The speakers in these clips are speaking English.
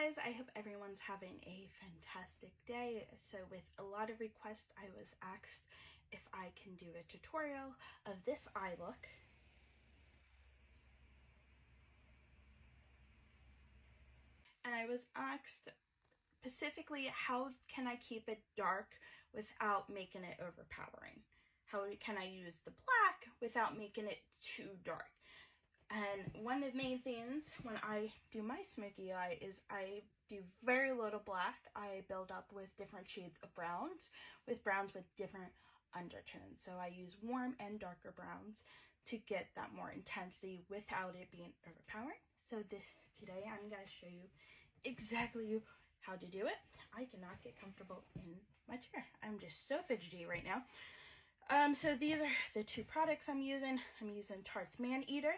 guys, I hope everyone's having a fantastic day. So with a lot of requests, I was asked if I can do a tutorial of this eye look. And I was asked specifically, how can I keep it dark without making it overpowering? How can I use the black without making it too dark? And one of the main things when I do my smoky eye is I do very little black. I build up with different shades of browns, with different undertones. So I use warm and darker browns to get that more intensity without it being overpowering. So today I'm going to show you exactly how to do it. I cannot get comfortable in my chair. I'm just so fidgety right now. So these are the two products I'm using. I'm using Tarte's Maneater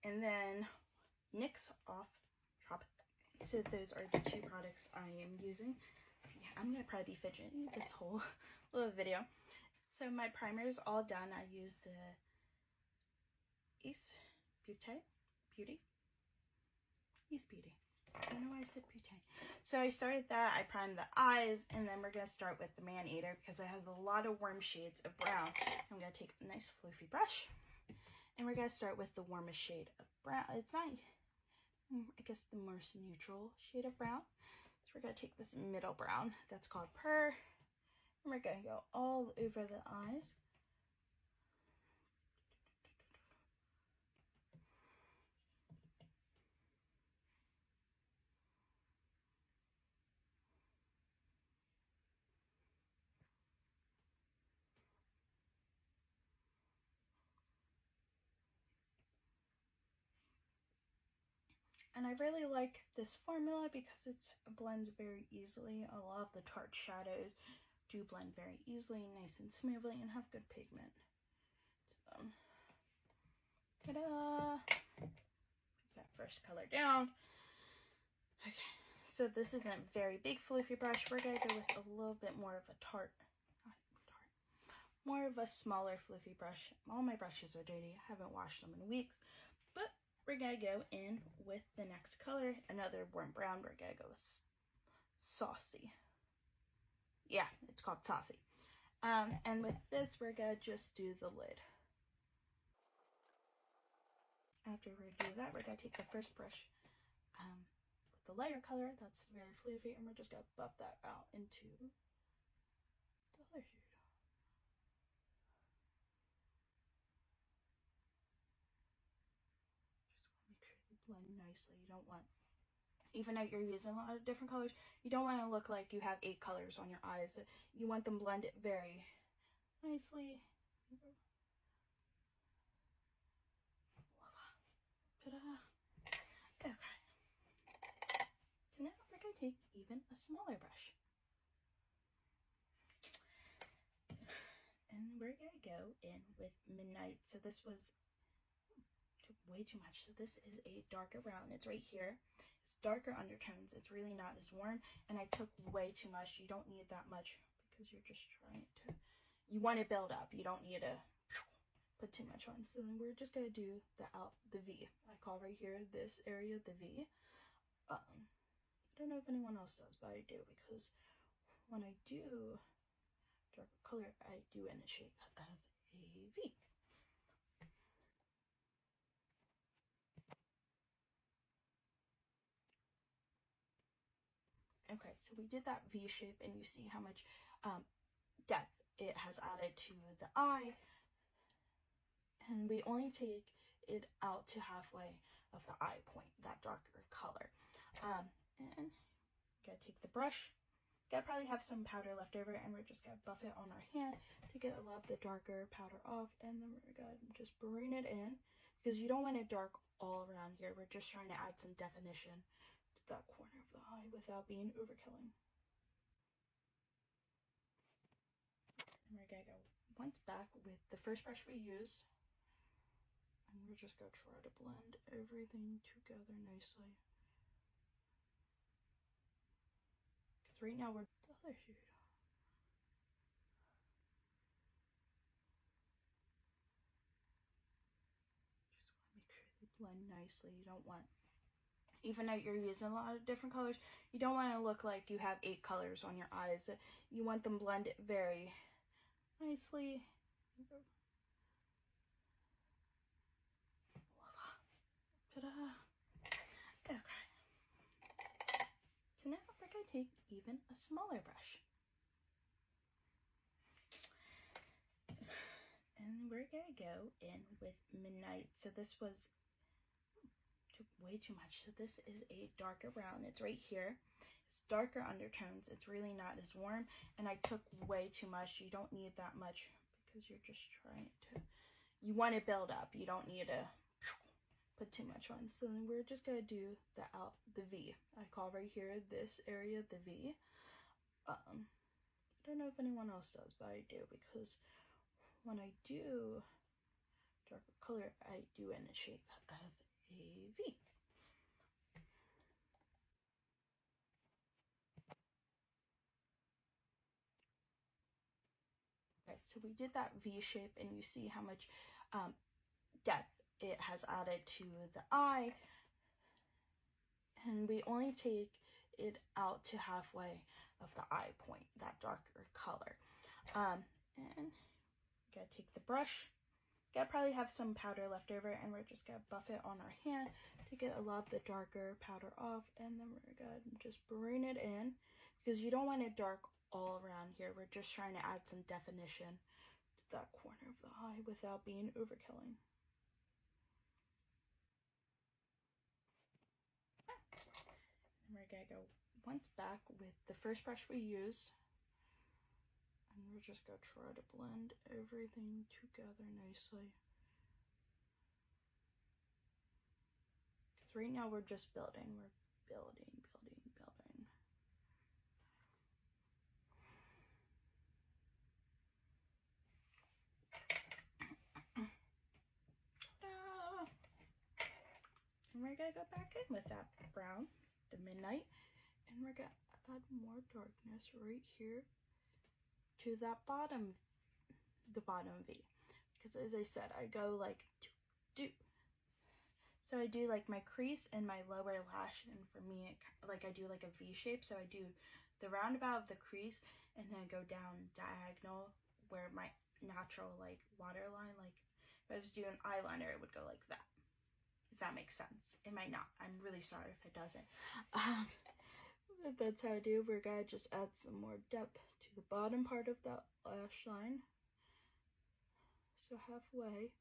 and then NYX Off Tropic. So those are the two products I am using. Yeah, I'm gonna probably be fidgeting this whole little video. So my primer is all done. I use the East Beauty. I don't know why I said Beauty. So I started that, I primed the eyes, and then we're gonna start with the Maneater because it has a lot of warm shades of brown. I'm gonna take a nice floofy brush, and we're gonna start with the warmest shade of brown. It's not, I guess, the most neutral shade of brown. So we're gonna take this middle brown that's called Purr, and we're gonna go all over the eyes. And I really like this formula because it blends very easily. A lot of the Tarte shadows do blend very easily, nice and smoothly, and have good pigment. So, ta-da! Put that first color down. Okay, so this isn't a very big floofy brush. We're gonna go with a little bit more of a more of a smaller floofy brush. All my brushes are dirty. I haven't washed them in weeks, but we're gonna go in with the next color, another warm brown. We're gonna go with Saucy. Yeah, it's called Saucy. And with this, we're gonna just do the lid. After we do that, we're gonna take the first brush with the lighter color, that's very floofy, and we're just gonna buff that out into the other shade. Just want to make sure they blend nicely. You don't want, even though you're using a lot of different colors, you don't want to look like you have 8 colors on your eyes. You want them blended very nicely. Voila. Ta-da. Okay. So now we're going to take even a smaller brush. And we're going to go in with Midnight. So this was took way too much. So this is a darker brown. It's right here. It's darker undertones. It's really not as warm. And I took way too much. You don't need that much because you're just trying to, you want to build up. You don't need to put too much on. So then we're just going to do the V. I call right here, this area, the V. I don't know if anyone else does, but I do, because when I do darker color, I do in the shape of a V. Okay, so we did that V shape, and you see how much depth it has added to the eye. And we only take it out to halfway of the eye point, that darker color. And gotta take the brush. Gotta probably have some powder left over, and we're just gonna buff it on our hand to get a lot of the darker powder off. And then we're gonna just bring it in, because you don't want it dark all around here. We're just trying to add some definition to that corner of the eye without being overkilling. And we're gonna go once back with the first brush we used, and we're just gonna try to blend everything together nicely. Because right now we're the other shade. Just want to make sure they blend nicely. You don't want even though you're using a lot of different colors, you don't want to look like you have 8 colors on your eyes. You want them blended very nicely. Voila. Ta-da. Okay. So now we're going to take even a smaller brush. And we're going to go in with Midnight. So this was way too much. So this is a darker brown. It's right here. It's darker undertones. It's really not as warm. And I took way too much. You don't need that much because you're just trying to, you want to build up. You don't need to put too much on. So then we're just going to do the V. I call right here this area the V. I don't know if anyone else does, but I do, because when I do darker color, I do in the shape of a V. Okay, so we did that V shape, and you see how much depth it has added to the eye. And we only take it out to halfway of the eye point, that darker color. And you gotta take the brush. Gotta probably have some powder left over, and we're just gonna buff it on our hand to get a lot of the darker powder off, and then we're gonna just bring it in, because you don't want it dark all around here. We're just trying to add some definition to that corner of the eye without being overkilling. And we're gonna go once back with the first brush we used, and we're just gonna try to blend everything together nicely. Because right now we're just building. We're building. And we're gonna go back in with that brown, the Midnight, and we're gonna add more darkness right here to that bottom, the bottom V. Because as I said, I go like do. So I do like my crease and my lower lash, and for me, like I do like a V shape. So I do the roundabout of the crease, and then I go down diagonal where my natural like waterline, like if I was doing eyeliner, it would go like that. If that makes sense. It might not. I'm really sorry if it doesn't. That's how I do. We're gonna just add some more depth to the bottom part of that lash line. So halfway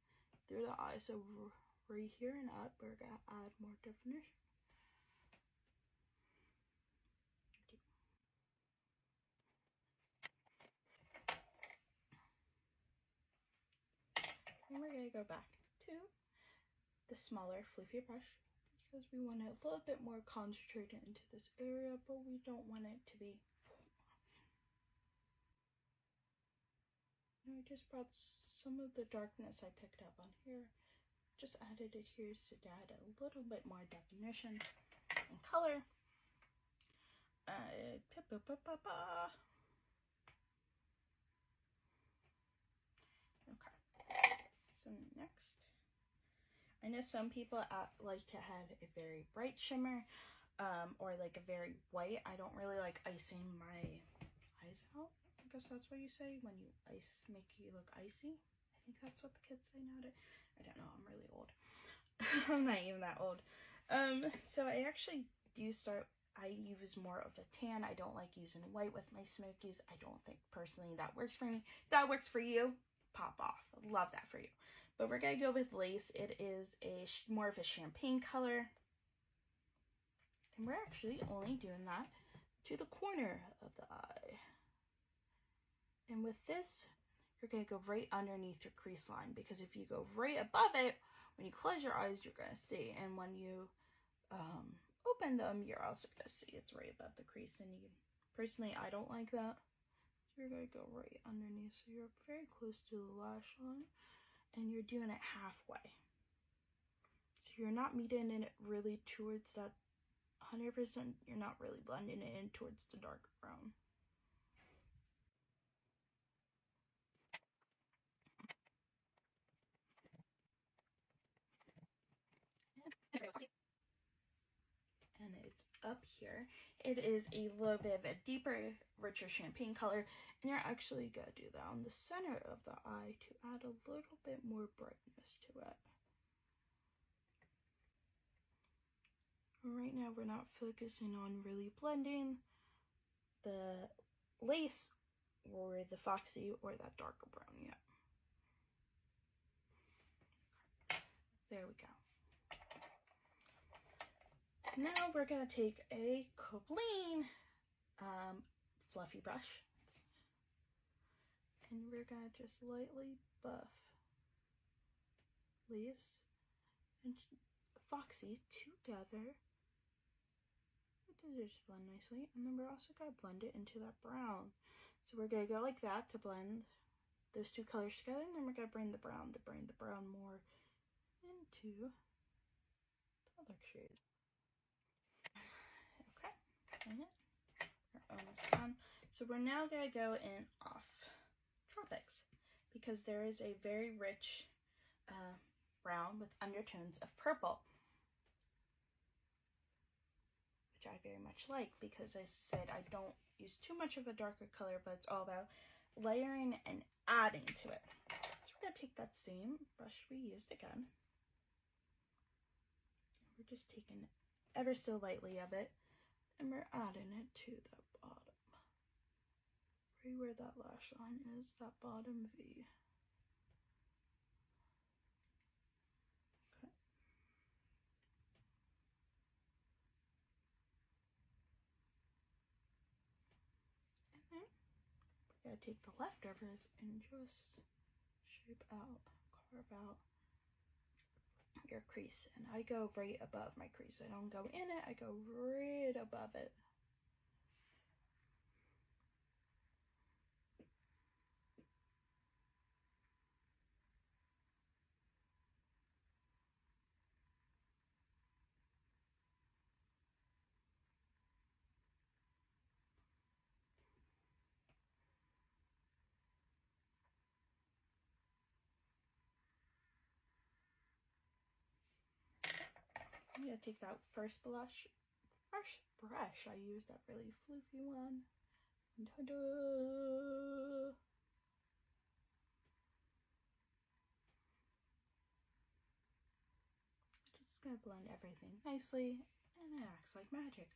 through the eye. So right here and up, we're gonna add more definition. And we're gonna go back to the smaller, fluffier brush, because we want it a little bit more concentrated into this area, but we don't want it to be. And I just brought some of the darkness I picked up on here, just added it here to add a little bit more definition and color. Okay. So next, I know some people like to have a very bright shimmer, or like a very white. I don't really like icing my eyes out. I guess that's what you say when you make you look icy. I think that's what the kids say nowadays. I don't know, I'm really old. I'm not even that old. So I actually do I use more of a tan. I don't like using white with my smokies. I don't think personally that works for me. If that works for you, pop off. Love that for you. But we're gonna go with Lace. It is more of a champagne color. And we're actually only doing that to the corner of the eye. And with this, you're going to go right underneath your crease line, because if you go right above it, when you close your eyes, you're going to see. And when you open them, you're also going to see it's right above the crease. And personally, I don't like that. So you're going to go right underneath. So you're very close to the lash line, and you're doing it halfway. So you're not meeting it really towards that 100%. You're not really blending it in towards the dark brown. up here. It is a little bit of a deeper, richer champagne color, and you're actually going to do that on the center of the eye to add a little bit more brightness to it. Right now we're not focusing on really blending the lace or the foxy or that darker brown yet. There we go. Now we're going to take a clean fluffy brush, and we're going to just lightly buff lace and foxy together. It just blend nicely, and then we're also going to blend it into that brown. So we're going to go like that to blend those two colors together, and then we're going to bring the brown more into the other shade. Okay, we're almost done. So we're now going to go in off Tropics, because there is a very rich brown with undertones of purple, which I very much like, because I said I don't use too much of a darker color, but it's all about layering and adding to it. So we're going to take that same brush we used again. We're just taking ever so lightly of it, and we're adding it to the bottom. Right where that lash line is, that bottom V. We're going to take the leftovers and just shape out, carve out your crease. And I go right above my crease. I don't go in it, I go right above it. I'm going to take that first brush. I use that really floofy one. And ta-da! Just going to blend everything nicely, and it acts like magic.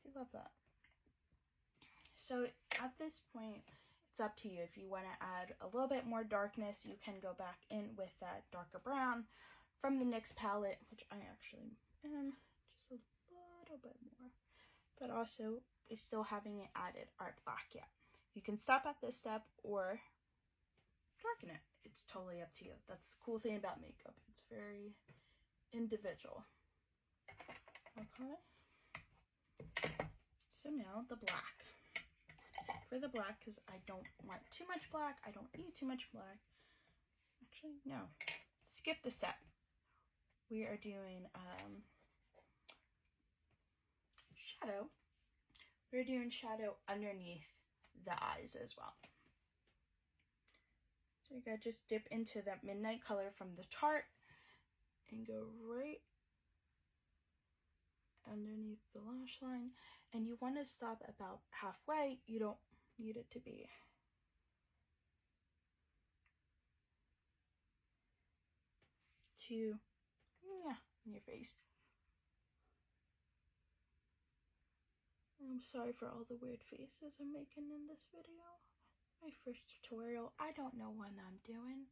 I love that. So at this point, it's up to you. If you want to add a little bit more darkness, you can go back in with that darker brown from the NYX palette, which I actually am just a little bit more, but also is still having it added art black yet. You can stop at this step or darken it. It's totally up to you. That's the cool thing about makeup. It's very individual. Okay. So now the black. For the black, because I don't want too much black, I don't need too much black. Actually, no. Skip the step. We are doing shadow. We're doing shadow underneath the eyes as well. So you gotta just dip into that midnight color from the chart and go right underneath the lash line. And you want to stop about halfway. You don't need it to be too, in your face. I'm sorry for all the weird faces I'm making in this video. My first tutorial. I don't know what I'm doing.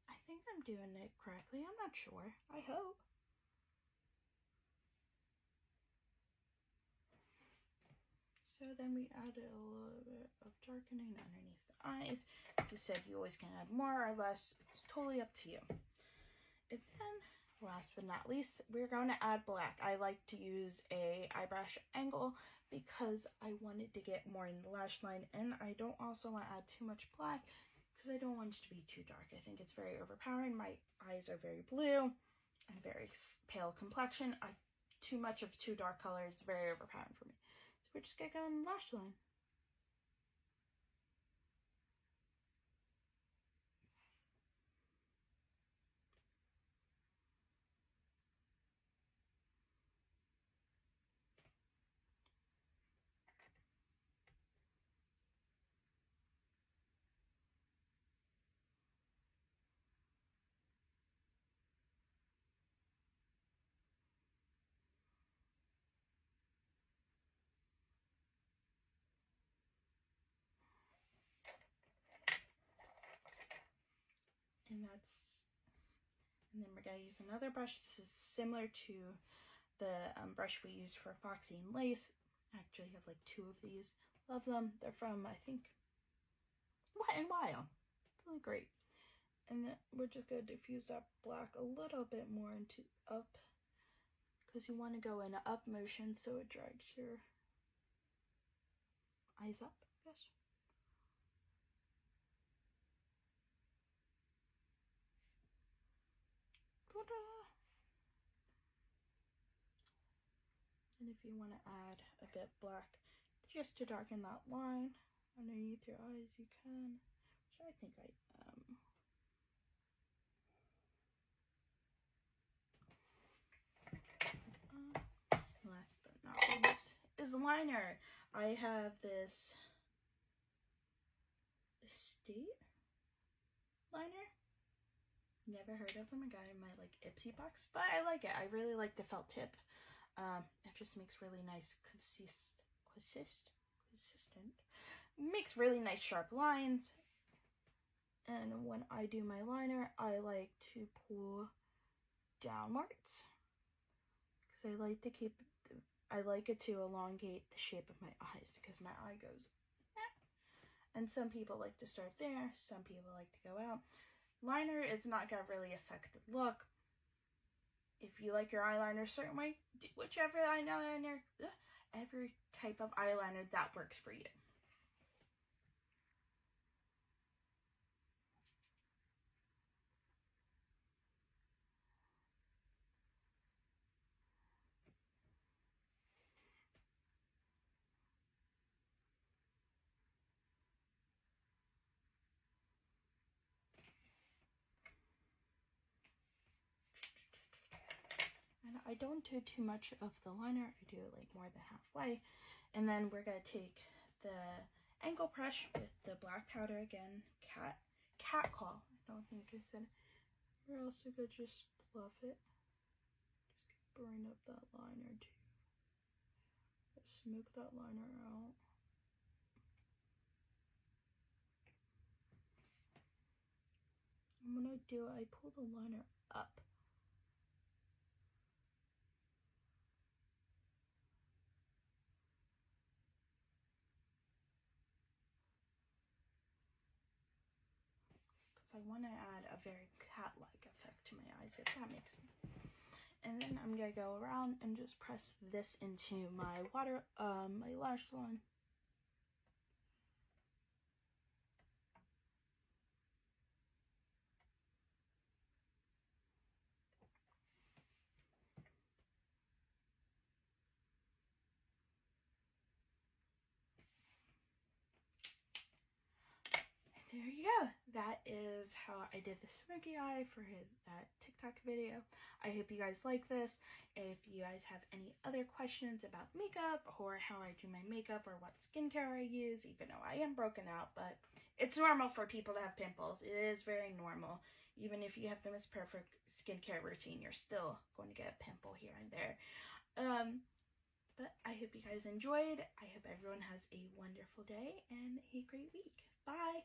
I think I'm doing it correctly. I'm not sure. I hope. So then we added a little bit of darkening underneath the eyes. As you said, you always can add more or less. It's totally up to you. And then, last but not least, we're going to add black. I like to use a eye brush angle because I wanted to get more in the lash line, and I don't also want to add too much black because I don't want it to be too dark. I think it's very overpowering. My eyes are very blue. I'm very pale complexion. Too much of too dark color is very overpowering for me. So we're just going to go in the lash line. And then we're going to use another brush. This is similar to the brush we used for Foxy and Lace. I actually have like 2 of these. Love them. They're from, I think, Wet n Wild. Really great. And then we're just going to diffuse that black a little bit more into up, because you want to go in an up motion so it drags your eyes up, I guess. Ta-da! And if you want to add a bit black just to darken that line underneath your eyes, you can. So I think I last but not least is liner. I have this Estate liner. Never heard of them. I got it in my like Ipsy box, but I like it. I really like the felt tip. It just makes really nice consistent. Makes really nice sharp lines. And when I do my liner, I like to pull downwards, because I like to I like it to elongate the shape of my eyes, because my eye goes and some people like to start there, some people like to go out. Liner is not gonna really affect the look. If you like your eyeliner a certain way, do whichever eyeliner, every type of eyeliner that works for you. And I don't do too much of the liner. I do like more than halfway. And then we're going to take the angle brush with the black powder again. Cat call. I don't think I said. We're also going to just fluff it. Just bring up that liner too. Just smoke that liner out. And when I do it, I pull the liner up. I want to add a very cat-like effect to my eyes, if that makes sense. And then I'm going to go around and just press this into my my lash line. There you go. That is how I did the smoky eye for that TikTok video. I hope you guys like this. If you guys have any other questions about makeup or how I do my makeup or what skincare I use, even though I am broken out, but it's normal for people to have pimples. It is very normal. Even if you have the most perfect skincare routine, you're still going to get a pimple here and there. But I hope you guys enjoyed. I hope everyone has a wonderful day and a great week. Bye!